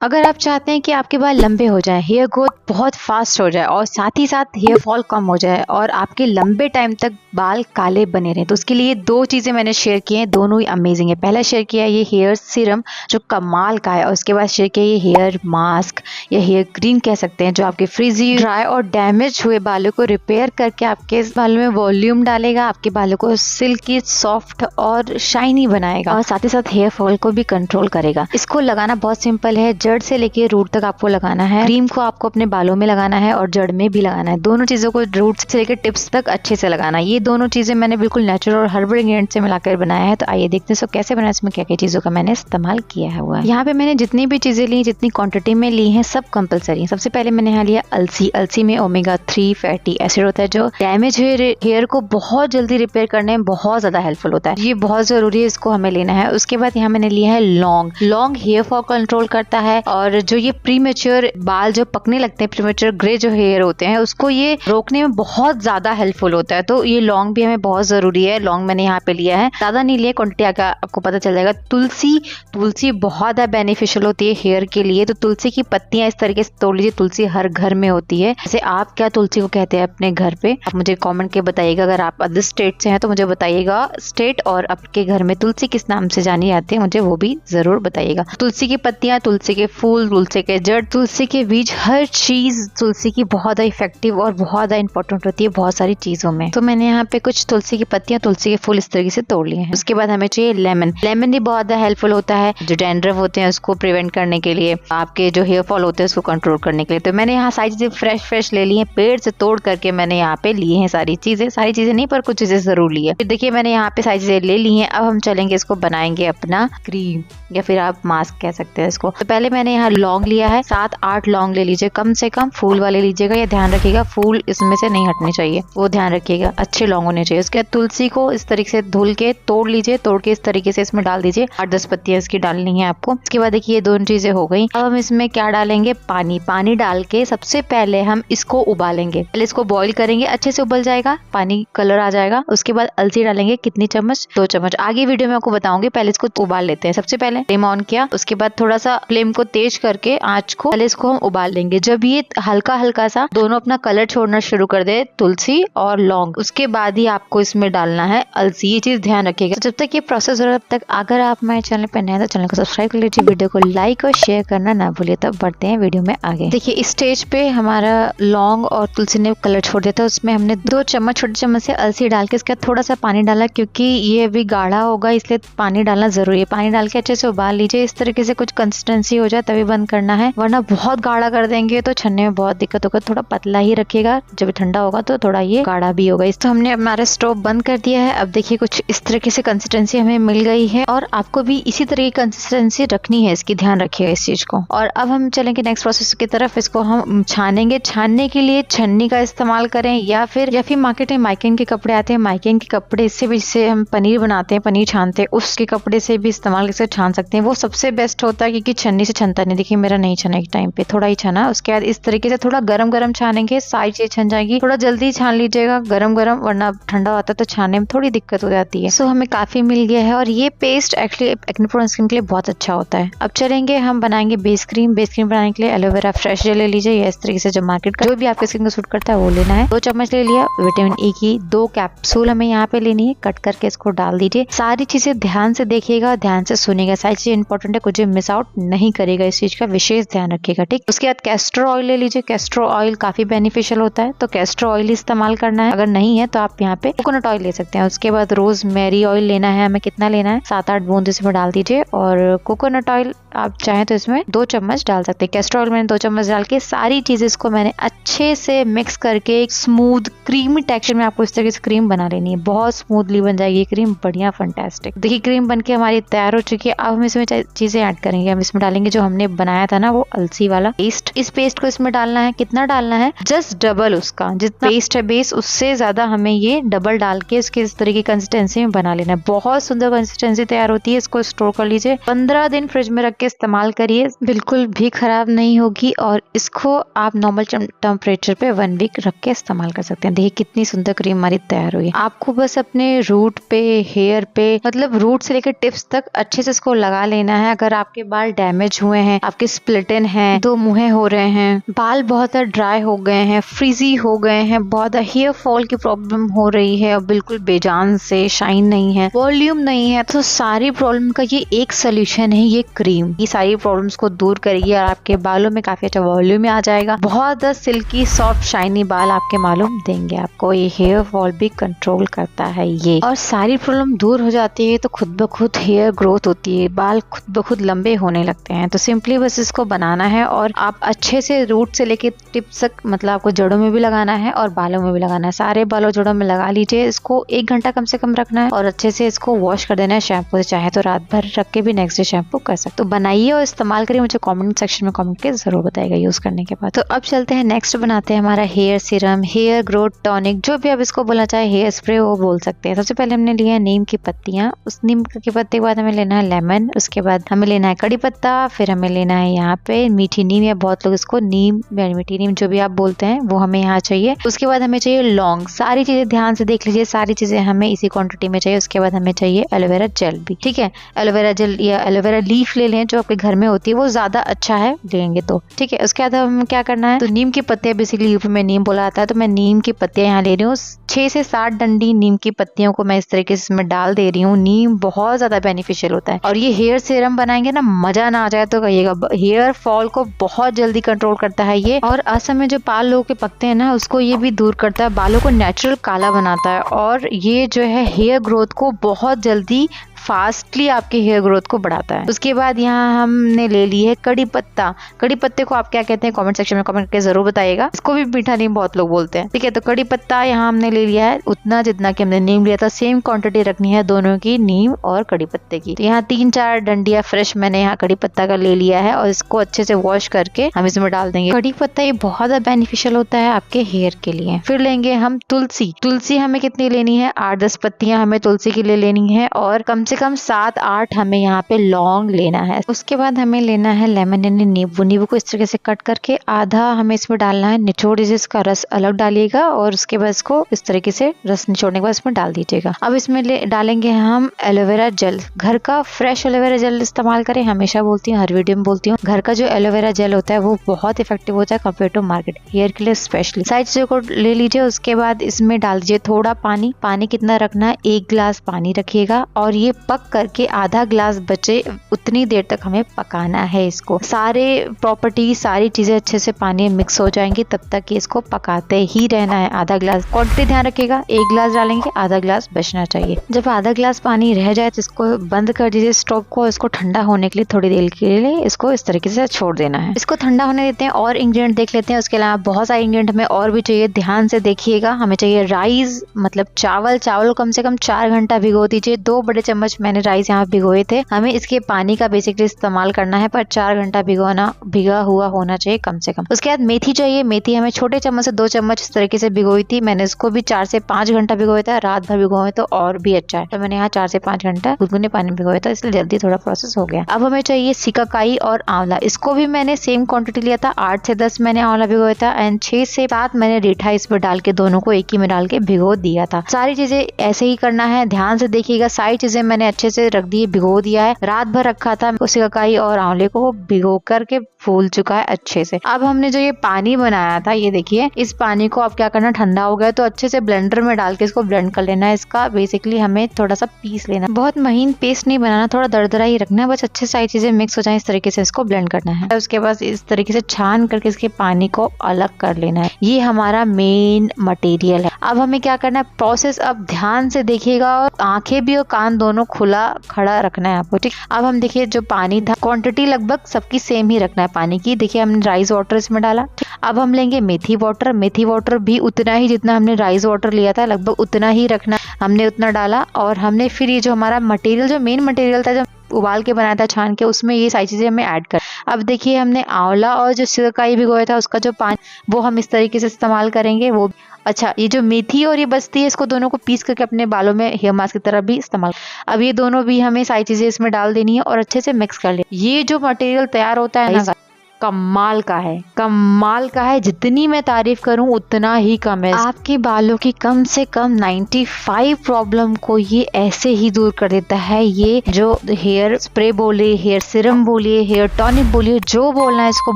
अगर आप चाहते हैं कि आपके बाल लंबे हो जाएं, हेयर ग्रोथ बहुत फास्ट हो जाए और साथ ही साथ हेयर फॉल कम हो जाए और आपके लंबे टाइम तक बाल काले बने रहें, तो उसके लिए दो चीजें मैंने शेयर की हैं, दोनों ही अमेजिंग है। पहला शेयर किया है ये हेयर सीरम जो कमाल का है, और उसके बाद शेयर किया ये हेयर मास्क या हेयर क्रीम कह सकते हैं, जो आपके फ्रिजी, ड्राई और डैमेज हुए बालों को रिपेयर करके आपके बालों में वॉल्यूम डालेगा, आपके बालों को सिल्की, सॉफ्ट और शाइनी बनाएगा और साथ ही साथ हेयर फॉल को भी कंट्रोल करेगा। इसको लगाना बहुत सिंपल है, जड़ से लेके रूट तक आपको लगाना है। क्रीम को आपको अपने बालों में लगाना है और जड़ में भी लगाना है, दोनों चीजों को रूट से लेकर टिप्स तक अच्छे से लगाना है। ये दोनों चीजें मैंने बिल्कुल नेचुरल और हर्बल इंग्रेडिएंट से मिलाकर बनाया है। तो आइए देखते हैं इसको कैसे बनाया, इसमें क्या क्या चीजों का मैंने इस्तेमाल किया है हुआ है। यहाँ पे मैंने जितनी भी चीजें ली, जितनी क्वांटिटी में ली है, सब कंपलसरी है। सबसे पहले मैंने यहाँ लिया अलसी। अलसी में ओमेगा 3 फैटी एसिड होता है जो डैमेज हुए हेयर को बहुत जल्दी रिपेयर करने में बहुत ज्यादा हेल्पफुल होता है। ये बहुत जरूरी है, इसको हमें लेना है। उसके बाद यहाँ मैंने लिया है लौंग। लौंग हेयर फॉल कंट्रोल करता है और जो ये प्रीमेच्योर बाल जो पकने लगते हैं, प्रीमेच्योर ग्रे जो हेयर होते हैं, उसको ये रोकने में बहुत ज्यादा हेल्पफुल होता है। तो ये लौंग भी हमें बहुत जरूरी है। लौंग मैंने यहाँ पे लिया है, ज्यादा नहीं लिया, क्वांटिटी आपको पता चल जाएगा। तुलसी, तुलसी बहुत ज्यादा बेनिफिशियल होती है हेयर के लिए। तो तुलसी की पत्तियां इस तरीके से तोड़ लीजिए। तुलसी हर घर में होती है। जैसे आप क्या तुलसी को कहते हैं अपने घर पे, आप मुझे कमेंट के बताइएगा। अगर आप अदर स्टेट से हैं तो मुझे बताइएगा स्टेट, और आपके घर में तुलसी किस नाम से जानी जाती है मुझे वो भी जरूर बताइएगा। तुलसी की पत्तियां, तुलसी के फूल, तुलसी के जड़, तुलसी के बीज, हर चीज तुलसी की बहुत ज्यादा इफेक्टिव और बहुत ज्यादा इंपॉर्टेंट होती है बहुत सारी चीजों में। तो मैंने यहाँ पे कुछ तुलसी की पत्तियां, तुलसी के फूल इस तरीके से तोड़ लिए हैं। उसके बाद हमें चाहिए लेमन। लेमन भी बहुत ज्यादा हेल्पफुल होता है जो डैंड्रफ होते हैं उसको प्रिवेंट करने के लिए, आपके जो हेयर फॉल होते हैं उसको कंट्रोल करने के लिए। तो मैंने यहाँ सारी चीजें फ्रेश ले ली है, पेड़ से तोड़ करके मैंने यहाँ पे लिए हैं सारी चीजें नहीं पर कुछ चीजें जरूर ली है। फिर देखिए मैंने यहाँ पे सारी चीजें ले ली हैं। अब हम चलेंगे, इसको बनाएंगे अपना क्रीम या फिर आप मास्क कह सकते हैं इसको। तो पहले मैंने यहाँ लौंग लिया है, 7-8 लौंग ले लीजिए, कम से कम फूल वाले लीजिएगा। ये ध्यान रखिएगा फूल इसमें से नहीं हटने चाहिए, वो ध्यान रखिएगा, अच्छे लौंग होने चाहिए। उसके बाद तुलसी को इस तरीके से धुल के तोड़ लीजिए, तोड़ के इस तरीके से इसमें डाल दीजिए। 8-10 पत्तियां इसकी डालनी है आपको। उसके बाद देखिए ये दोनों चीजें हो गई। अब हम इसमें क्या डालेंगे, पानी। पानी डाल के सबसे पहले हम इसको उबालेंगे। पहले इसको बॉईल करेंगे, अच्छे से उबल जाएगा, पानी कलर आ जाएगा। उसके बाद अलसी डालेंगे, कितनी चम्मच, 2 चम्मच। आगे वीडियो में आपको बताऊंगी, पहले इसको उबाल लेते हैं। सबसे पहले फ्लेम ऑन किया, उसके बाद थोड़ा सा फ्लेम को तेज करके आंच को, पहले इसको हम उबाल लेंगे। जब ये हल्का हल्का सा दोनों अपना कलर छोड़ना शुरू कर दे, तुलसी और लौंग, उसके बाद ही आपको इसमें डालना है अलसी। ये चीज ध्यान रखिएगा। तो जब तक ये प्रोसेस हो रहा है तब तक अगर आप हमारे चैनल पर नए हैं तो चैनल को सब्सक्राइब कर लीजिए, वीडियो को लाइक और शेयर करना ना भूलिए। तब बढ़ते हैं वीडियो में आगे। देखिए इस स्टेज पे हमारा लौंग और तुलसी ने कलर छोड़ दिया था, उसमें हमने 2 चम्मच, छोटे चम्मच से अलसी डाल के इसके बाद थोड़ा सा पानी डाला, क्योंकि ये अभी गाढ़ा होगा इसलिए पानी डालना जरूरी है। पानी डाल के अच्छे से उबाल लीजिए। इस तरीके से कुछ कंसिस्टेंसी हो जाए तभी बंद करना है, वरना बहुत गाढ़ा कर देंगे तो छन्ने में बहुत दिक्कत होगा। थोड़ा पतला ही रखिएगा, जब ठंडा होगा तो थोड़ा ये गाढ़ा भी होगा। इस तो हमने हमारा स्टोव बंद कर दिया है। अब देखिए कुछ इस तरीके से कंसिस्टेंसी हमें मिल गई है, और आपको भी इसी तरह की कंसिस्टेंसी रखनी है, इसकी ध्यान रखिएगा इस चीज को। और अब हम चलेंगे नेक्स्ट प्रोसेस की तरफ। इसको हम छानेंगे। छानने के लिए छन्नी का इस्तेमाल करें या फिर मार्केट में माइकिन के कपड़े आते हैं, माइकिन के कपड़े से भी, जिससे हम पनीर बनाते हैं, पनीर छानते हैं, उसके कपड़े से भी इस्तेमाल करके छान सकते हैं। वो सबसे बेस्ट होता है क्योंकि छन्नी से छनता नहीं। देखिए मेरा नहीं छना, एक टाइम पे थोड़ा ही छना। उसके बाद इस तरीके से थोड़ा गरम छानेंगे, सारी चीज छन जाएगी। थोड़ा जल्दी छान लीजिएगा गरम, वरना ठंडा होता है तो छानने में थोड़ी दिक्कत हो जाती है। सो हमें काफी मिल गया है, और ये paste actually acne prone skin के लिए बहुत अच्छा होता है। अब चलेंगे हम बनाएंगे बेस क्रीम। बेस क्रीम बनाने के लिए एलोवेरा फ्रेश जेल ले लीजिए, या इस तरीके से जो मार्केट का जो भी आपके स्किन को सूट करता है वो लेना है। 2 चम्मच ले लिया। विटामिन ई की 2 कैप्सूल हमें यहाँ पे लेनी है, कट करके इसको डाल दीजिए। सारी चीजें ध्यान से देखिएगा, ध्यान से सुनिएगा, सारी चीजें इंपॉर्टेंट है, कुछ मिस आउट नहीं करेगा, इस चीज का विशेष ध्यान रखिएगा, ठीक। उसके बाद कैस्टर ऑयल ले लीजिए। कैस्टर ऑयल काफी बेनिफिशियल होता है, तो कैस्टर ऑयल इस्तेमाल करना है। अगर नहीं है तो आप यहाँ पे कोकोनट ऑयल ले सकते हैं। उसके बाद रोजमेरी ऑयल लेना है हमें। कितना लेना है, 7-8 बूंद इसमें डाल दीजिए। और कोकोनट ऑयल आप चाहें तो इसमें 2 चम्मच डाल सकते हैं। कैस्टर ऑयल मैंने 2 चम्मच डाल के सारी चीजें इसको मैंने अच्छे से मिक्स करके एक स्मूथ क्रीमी टेक्सचर में आपको इस तरीके से क्रीम बना लेनी है। बहुत स्मूथली बन जाएगी क्रीम, बढ़िया फंटास्टिक। देखिए क्रीम बनके हमारी तैयार हो चुकी है। अब हम इसमें चीजें ऐड करेंगे। हम इसमें डालेंगे जो हमने बनाया था ना वो अलसी वाला पेस्ट। इस पेस्ट को इसमें डालना है। कितना डालना है, जस्ट डबल उसका, जितना पेस्ट है बेस उससे ज्यादा हमें ये डबल डाल के इसके इस तरह की कंसिस्टेंसी में बना लेना है। बहुत सुंदर कंसिस्टेंसी तैयार होती है। इसको स्टोर कर लीजिए, 15 दिन फ्रिज में रख के इस्तेमाल करिए, बिल्कुल भी खराब खराब नहीं होगी और इसको आप नॉर्मल टेम्परेचर पे 1 वीक रख के इस्तेमाल कर सकते हैं। देखिए कितनी सुंदर क्रीम हमारी तैयार हुई है। आपको बस अपने रूट पे, हेयर पे, मतलब रूट से लेकर टिप्स तक अच्छे से इसको लगा लेना है। अगर आपके बाल डैमेज हुए हैं, आपके स्प्लिटन है, दो मुँहे हो रहे हैं, बाल बहुत ड्राई हो गए हैं, फ्रीजी हो गए हैं, बहुत हेयर फॉल की प्रॉब्लम हो रही है और बिल्कुल बेजान से शाइन नहीं है, वॉल्यूम नहीं है, तो सारी प्रॉब्लम का ये एक सोल्यूशन है, ये क्रीम। ये सारी प्रॉब्लम्स को दूर करेगी और आपके बालों में काफी अच्छा वॉल्यूम आ जाएगा। बहुत सिल्की सॉफ्ट शाइनी बाल आपके मालूम देंगे आपको। ये हेयर फॉल भी कंट्रोल करता है ये, और सारी प्रॉब्लम दूर हो जाती है तो खुद ब खुद हेयर ग्रोथ होती है, बाल खुद ब खुद लंबे होने लगते हैं। तो सिंपली बस इसको बनाना है और आप अच्छे से रूट से लेके टिप्स तक, मतलब आपको जड़ों में भी लगाना है और बालों में भी लगाना है। सारे बालों जड़ों में लगा लीजिए। इसको 1 घंटा कम से कम रखना है और अच्छे से इसको वॉश कर देना है शैम्पू से। चाहे तो रात भर रख के भी नेक्स्ट डे शैम्पू कर सकते। तो बनाइए और इस्तेमाल करिए। मुझे कमेंट सेक्शन में कमेंट करके जरूर बताइएगा यूज करने के बाद। तो अब चलते हैं नेक्स्ट बनाते हैं हमारा hair serum, hair growth tonic, जो भी आप इसको बोलना चाहे, हेयर स्प्रे वो बोल सकते हैं। सबसे पहले हमने लिया है नीम की पत्तियां। उस नीम के पत्ते के बाद हमें लेना है लेमन, उसके बाद हमें लेना है कड़ी पत्ता, फिर हमें लेना है यहाँ पे मीठी नीम, या बहुत लोग इसको नीम या मीठी नीम जो भी आप बोलते हैं वो हमें यहाँ चाहिए। उसके बाद हमें चाहिए लौंग। सारी चीजें ध्यान से देख लीजिए, सारी चीजें हमें इसी क्वांटिटी में चाहिए। उसके बाद हमें चाहिए एलोवेरा जेल भी, ठीक है। एलोवेरा जेल या एलोवेरा लीफ ले लें जो आपके घर में होती है, वो ज्यादा अच्छा है लेंगे तो, ठीक है। उसके बाद हम क्या करना है, तो नीम की पत्तियां, बेसिकली यूपी में नीम बोला जाता है, तो मैं नीम की पत्तियां यहाँ ले रही हूँ। 6 से 7 डंडी नीम की पत्तियों को मैं इस तरीके से इसमें डाल दे रही हूँ। नीम बहुत ज्यादा बेनिफिशियल होता है और ये हेयर सीरम बनाएंगे ना, मजा ना आ जाए तो कहिएगा। हेयर फॉल को बहुत जल्दी कंट्रोल करता है ये, और असम में जो बाल लोगों के पकते हैं ना, उसको ये भी दूर करता है, बालों को नेचुरल काला बनाता है, और ये जो है हेयर ग्रोथ को बहुत जल्दी फास्टली आपके हेयर ग्रोथ को बढ़ाता है। उसके बाद यहाँ हमने ले ली है कड़ी पत्ता। कड़ी पत्ते को आप क्या कहते हैं कमेंट सेक्शन में कमेंट करके जरूर बताइएगा। इसको भी मीठा नीम बहुत लोग बोलते हैं, ठीक है। तो कड़ी पत्ता यहाँ हमने ले लिया है उतना जितना कि हमने नीम लिया था। सेम क्वांटिटी रखनी है दोनों की, नीम और कड़ी पत्ते की। तो यहाँ 3-4 डंडिया फ्रेश मैंने यहाँ कड़ी पत्ता का ले लिया है और इसको अच्छे से वॉश करके हम इसमें डाल देंगे। कड़ी पत्ता ये बहुत बेनिफिशियल होता है आपके हेयर के लिए। फिर लेंगे हम तुलसी। तुलसी हमें कितनी लेनी है, 8-10 पत्तियां हमें तुलसी के लिए लेनी है, और कम से कम 7-8 हमें यहाँ पे लौंग लेना है। उसके बाद हमें लेना है लेमन यानी नींबू। नींबू को इस तरीके से कट करके आधा हमें इसमें डालना है, निचोड़ दीजिए, इसका रस अलग डालिएगा और उसके बाद इसको इस तरीके से रस निचोड़ने के बाद इसमें डाल दीजिएगा। अब इसमें डालेंगे हम एलोवेरा जेल। घर का फ्रेश एलोवेरा जेल इस्तेमाल करें, हमेशा बोलती हूँ, हर वीडियो में बोलती हूँ। घर का जो एलोवेरा जेल होता है वो बहुत इफेक्टिव होता है कम्पेयर टू मार्केट, हेयर के लिए स्पेशली। सारी चीजों को ले लीजिए। उसके बाद इसमें डाल दीजिए थोड़ा पानी। पानी कितना रखना है, 1 गिलास पानी रखिएगा, और ये पक करके आधा गिलास बचे उतनी देर तक हमें पकाना है इसको। सारे प्रॉपर्टी, सारी चीजें अच्छे से पानी में मिक्स हो जाएंगी, तब तक इसको पकाते ही रहना है। आधा गिलास क्वांटिटी ध्यान रखिएगा, 1 गिलास डालेंगे, आधा गिलास बचना चाहिए। जब आधा गिलास पानी रह जाए तो इसको बंद कर दीजिए स्टोव को। इसको ठंडा होने के लिए थोड़ी देर के लिए इसको इस तरीके से छोड़ देना है। इसको ठंडा होने देते हैं और इंग्रेडिएंट देख लेते हैं। उसके अलावा बहुत सारे इंग्रेडिएंट हमें और भी चाहिए, ध्यान से देखिएगा। हमें चाहिए राइस, मतलब चावल। चावल कम से कम 4 घंटा भिगो दीजिए। 2 बड़े चम्मच मैंने राइस यहाँ भिगोए थे। हमें इसके पानी का बेसिकली इस्तेमाल करना है, पर 4 घंटा भिगा हुआ होना चाहिए कम से कम। उसके बाद मेथी चाहिए। मेथी हमें छोटे चम्मच से 2 चम्मच इस तरीके से भिगोई थी। मैंने इसको भी 4 से 5 घंटा भिगोया था। रात भर भिगोए तो और भी अच्छा है, तो मैंने यहाँ 4 से 5 घंटा गुनगुने पानी में भिगोया था, इसलिए जल्दी थोड़ा प्रोसेस हो गया। अब हमें चाहिए सिकाकाई और आंवला। इसको भी मैंने सेम क्वांटिटी लिया था, 8 से 10 मैंने आंवला भिगोया था एंड 6 से 7 मैंने रीठा इसमें डाल के दोनों को एक ही में डाल के भिगो दिया था। सारी चीजें ऐसे ही करना है, ध्यान से देखिएगा। सारी चीजें मैंने अच्छे से रख दी, भिगो दिया है। रात भर रखा था, सिकाकाई और आंवले को भिगो करके फूल चुका है अच्छे से। अब हमने जो ये पानी बनाया था, ये देखिए, इस पानी को अब क्या करना, ठंडा हो गया तो अच्छे से ब्लेंडर में डाल के इसको ब्लेंड कर लेना है। इसका बेसिकली हमें थोड़ा सा पीस लेना, बहुत महीन पेस्ट नहीं बनाना, थोड़ा दरदरा ही रखना है, बस अच्छे से सारी चीजें मिक्स हो जाए इस तरीके से इसको ब्लेंड करना है। उसके बाद इस तरीके से छान करके इसके पानी को अलग कर लेना है। ये हमारा मेन मटेरियल है। अब हमें क्या करना है, प्रोसेस अब ध्यान से देखिएगा और आंखें भी और कान दोनों खुला खड़ा रखना है आपको, ठीक। अब हम देखिए जो पानी था, क्वांटिटी लगभग सबकी सेम ही रखना है पानी की। देखिए हमने राइस वाटर इसमें डाला। अब हम लेंगे मेथी वाटर। मेथी वाटर भी उतना ही जितना हमने राइस वाटर लिया था, लगभग उतना ही रखना, हमने उतना डाला। और हमने फिर ये जो हमारा मटेरियल, जो मेन मटेरियल था, जो उबाल के बनाया था छान के, उसमें ये सारी चीजें हमें ऐड कर। अब देखिए हमने आंवला और जो सिकाकाई भिगोया था उसका जो पानी, वो हम इस तरीके से इस्तेमाल करेंगे। वो अच्छा, ये जो मेथी और ये बस्ती है, इसको दोनों को पीस करके अपने बालों में हेयर मास्क की तरह भी इस्तेमाल। अब ये दोनों भी हमें सारी चीजें इसमें डाल देनी है और अच्छे से मिक्स कर ले। ये जो मटेरियल तैयार होता है ना, कमाल का है, कमाल का है। जितनी मैं तारीफ करूं उतना ही कम है। आपके बालों की कम से कम 95 प्रॉब्लम को ये ऐसे ही दूर कर देता है। ये जो हेयर स्प्रे बोलिए, हेयर सीरम बोलिए, हेयर टॉनिक बोलिए, जो बोलना है इसको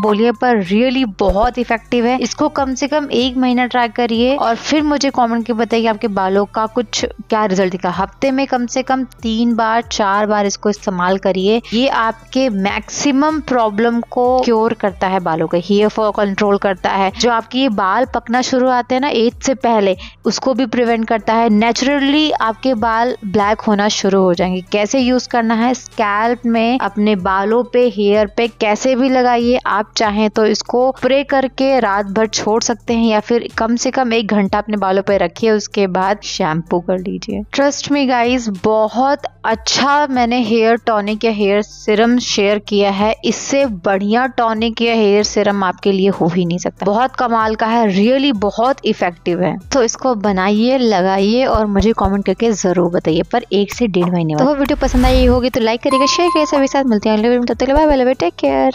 बोलिए, पर रियली बहुत इफेक्टिव है। इसको कम से कम 1 महीना ट्राई करिए और फिर मुझे कमेंट के बताइए आपके बालों का कुछ क्या रिजल्ट दिखा। हफ्ते में कम से कम 3 बार 4 बार इसको इस्तेमाल करिए। ये आपके मैक्सिमम प्रॉब्लम को क्योर करता है, बालों के हेयर फॉल कंट्रोल करता है। जो आपके ये बाल पकना शुरू आते हैं ना एज से पहले, उसको भी प्रिवेंट करता है। नेचुरली आपके बाल ब्लैक होना शुरू हो जाएंगे। कैसे यूज करना है, स्कैल्प में, अपने बालों पे, हेयर पे कैसे भी लगाइए। आप चाहें तो इसको स्प्रे करके रात भर छोड़ सकते हैं या फिर कम से कम 1 घंटा अपने बालों पे रखिए, उसके बाद शैम्पू कर लीजिए। ट्रस्ट मी गाइज, बहुत अच्छा मैंने हेयर टॉनिक या हेयर सीरम शेयर किया है। इससे बढ़िया टॉनिक या हेयर सीरम आपके लिए हो ही नहीं सकता। बहुत कमाल का है, रियली बहुत इफेक्टिव है। तो इसको बनाइए, लगाइए और मुझे कमेंट करके जरूर बताइए, पर 1 से 1.5 महीने बाद। तो वो वीडियो पसंद आई होगी तो लाइक करिएगा, शेयर करिए सभी साथ। मिलते हैं अगले वीडियो में, तब तक बाय बाय, टेक केयर।